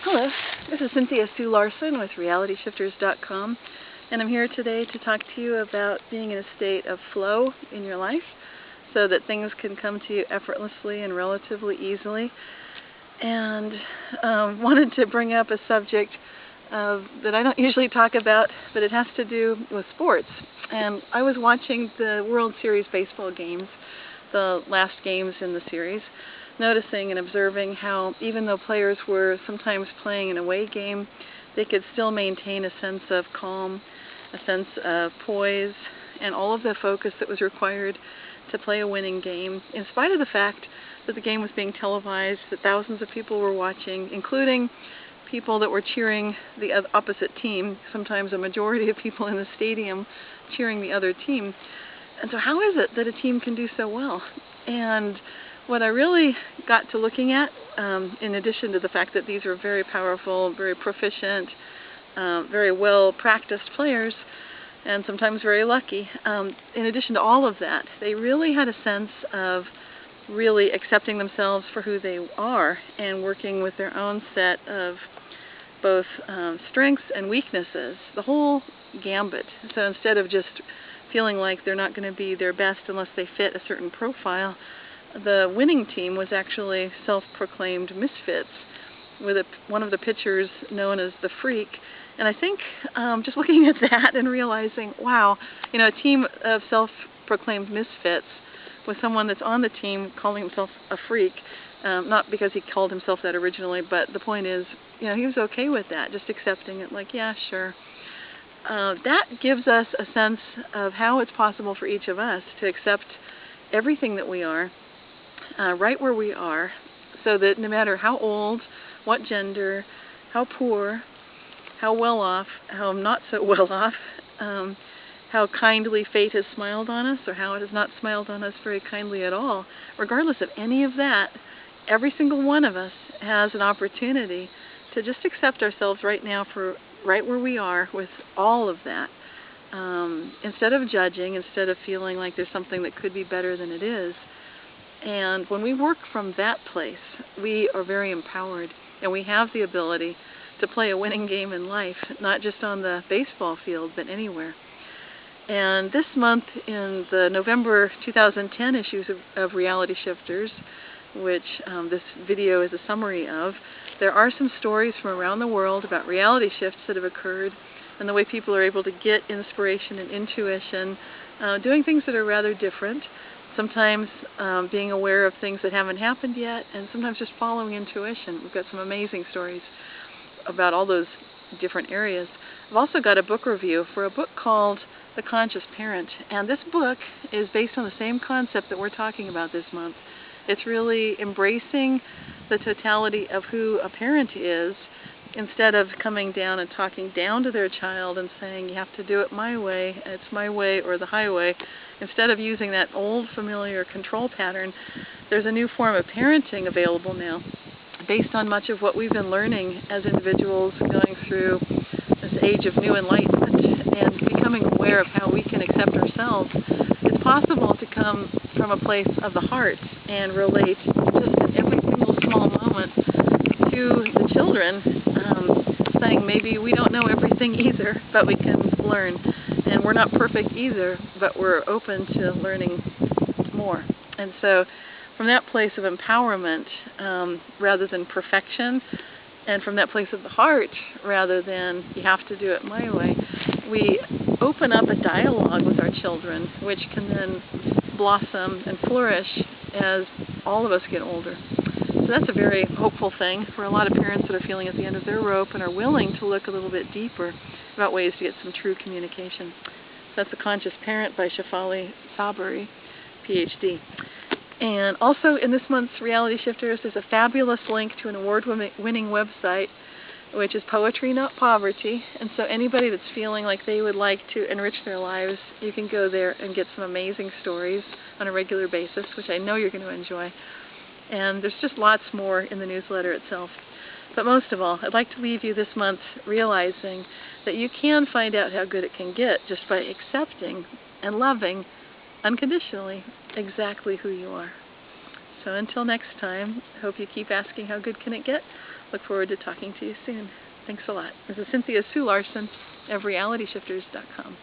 Hello, this is Cynthia Larson with realityshifters.com, and I'm here today to talk to you about being in a state of flow in your life so that things can come to you effortlessly and relatively easily. And wanted to bring up a subject that I don't usually talk about, but it has to do with sports. And I was watching the World Series baseball games, the last games in the series, noticing and observing how even though players were sometimes playing an away game, they could still maintain a sense of calm, a sense of poise, and all of the focus that was required to play a winning game, in spite of the fact that the game was being televised, that thousands of people were watching, including people that were cheering the opposite team, sometimes a majority of people in the stadium cheering the other team. And so how is it that a team can do so well? And what I really got to looking at, in addition to the fact that these are very powerful, very proficient, very well-practiced players, and sometimes very lucky, in addition to all of that, they really had a sense of really accepting themselves for who they are and working with their own set of both strengths and weaknesses, the whole gambit. So instead of just feeling like they're not going to be their best unless they fit a certain profile, the winning team was actually self-proclaimed misfits, with one of the pitchers known as the Freak. And I think just looking at that and realizing, wow, a team of self-proclaimed misfits with someone that's on the team calling himself a freak, not because he called himself that originally, but the point is, he was okay with that, just accepting it like, yeah, sure. That gives us a sense of how it's possible for each of us to accept everything that we are, right where we are, so that no matter how old, what gender, how poor, how well off, how not so well off, how kindly fate has smiled on us or how it has not smiled on us very kindly at all, regardless of any of that, every single one of us has an opportunity to just accept ourselves right now for right where we are with all of that. Instead of judging, instead of feeling like there's something that could be better than it is. And when we work from that place, we are very empowered, and we have the ability to play a winning game in life, not just on the baseball field, but anywhere. And this month, in the November 2010 issues of Reality Shifters, which this video is a summary of, there are some stories from around the world about reality shifts that have occurred and the way people are able to get inspiration and intuition, doing things that are rather different, sometimes being aware of things that haven't happened yet, and sometimes just following intuition. We've got some amazing stories about all those different areas. I've also got a book review for a book called The Conscious Parent, and this book is based on the same concept that we're talking about this month. It's really embracing the totality of who a parent is, instead of coming down and talking down to their child and saying, you have to do it my way, it's my way or the highway. Instead of using that old familiar control pattern, there's a new form of parenting available now, based on much of what we've been learning as individuals going through this age of new enlightenment and becoming aware of how we can accept ourselves. It's possible to come from a place of the heart and relate just in every single small moment to the children, saying maybe we don't know everything either, but we can learn. And we're not perfect either, but we're open to learning more. And so from that place of empowerment, rather than perfection, and from that place of the heart, rather than you have to do it my way, we open up a dialogue with our children, which can then blossom and flourish as all of us get older. So that's a very hopeful thing for a lot of parents that are feeling at the end of their rope and are willing to look a little bit deeper about ways to get some true communication. That's The Conscious Parent by Shefali Sabari, PhD. And also in this month's Reality Shifters, there's a fabulous link to an award-winning website, which is Poetry Not Poverty. And so anybody that's feeling like they would like to enrich their lives, you can go there and get some amazing stories on a regular basis, which I know you're going to enjoy. And there's just lots more in the newsletter itself. But most of all, I'd like to leave you this month realizing that you can find out how good it can get just by accepting and loving unconditionally exactly who you are. So until next time, hope you keep asking how good can it get. Look forward to talking to you soon. Thanks a lot. This is Cynthia Sue Larson of realityshifters.com.